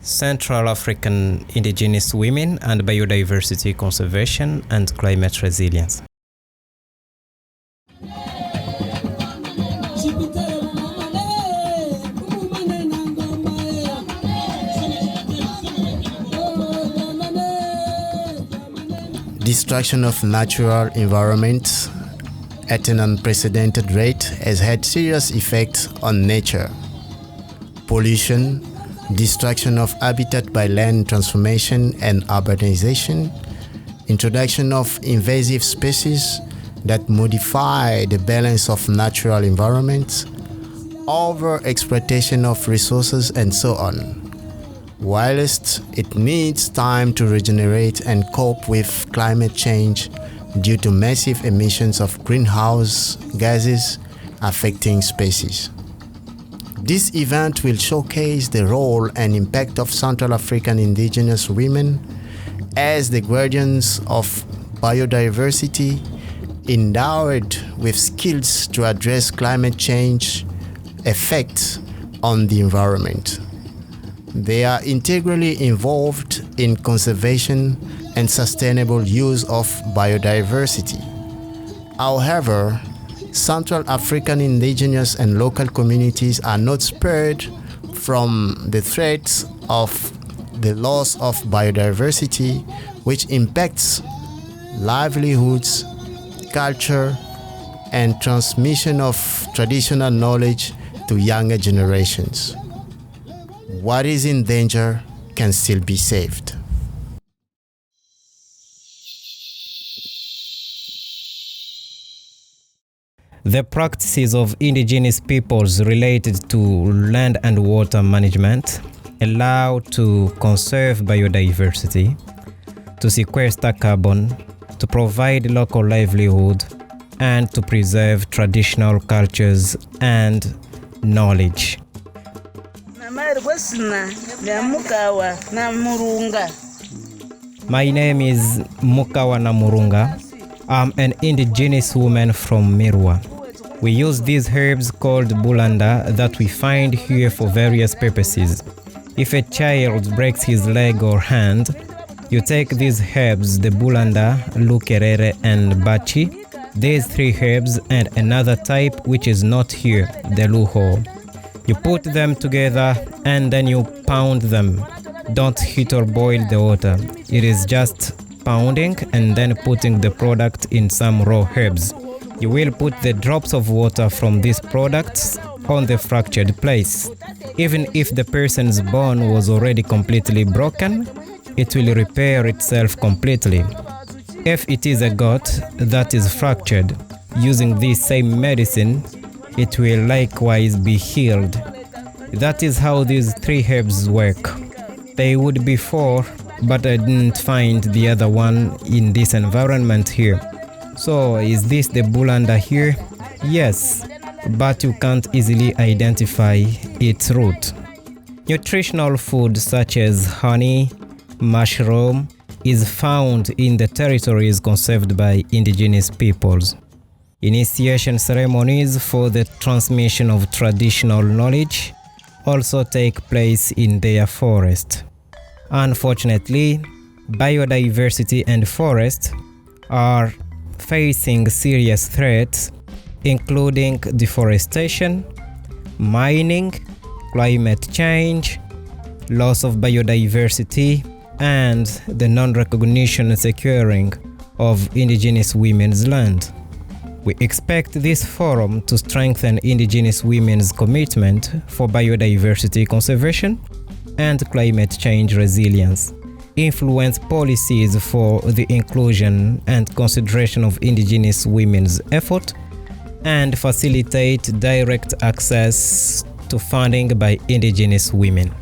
Central African Indigenous Women and Biodiversity Conservation and Climate Resilience. Destruction of natural environments at an unprecedented rate has had serious effects on nature. Pollution, destruction of habitat by land transformation and urbanization, introduction of invasive species that modify the balance of natural environments, overexploitation of resources, and so on. Whilst it needs time to regenerate and cope with climate change due to massive emissions of greenhouse gases affecting species. This event will showcase the role and impact of Central African indigenous women as the guardians of biodiversity, endowed with skills to address climate change effects on the environment. They are integrally involved in conservation and sustainable use of biodiversity. However, Central African indigenous and local communities are not spared from the threats of the loss of biodiversity, which impacts livelihoods, culture, and transmission of traditional knowledge to younger generations. What is in danger can still be saved. The practices of indigenous peoples related to land and water management allow to conserve biodiversity, to sequester carbon, to provide local livelihood, and to preserve traditional cultures and knowledge. My name is Mukawa Namurunga. I'm an indigenous woman from Mirwa. We use these herbs called bulanda that we find here for various purposes. If a child breaks his leg or hand, you take these herbs, the bulanda, lukerere, and bachi, these three herbs and another type which is not here, the luho. You put them together and then you pound them. Don't heat or boil the water. It is just pounding and then putting the product in some raw herbs. You will put the drops of water from these products on the fractured place. Even if the person's bone was already completely broken, it will repair itself completely. If it is a goat that is fractured, using this same medicine, it will likewise be healed. That is how these three herbs work. They would be four, but I didn't find the other one in this environment here. So is this the bulanda here? Yes, but you can't easily identify its root. Nutritional food such as honey, mushroom is found in the territories conserved by indigenous peoples. Initiation ceremonies for the transmission of traditional knowledge also take place in their forest. Unfortunately, biodiversity and forest are facing serious threats, including deforestation, mining, climate change, loss of biodiversity, and the non-recognition and securing of indigenous women's land. We expect this forum to strengthen indigenous women's commitment for biodiversity conservation and climate change resilience, influence policies for the inclusion and consideration of indigenous women's effort, and facilitate direct access to funding by indigenous women.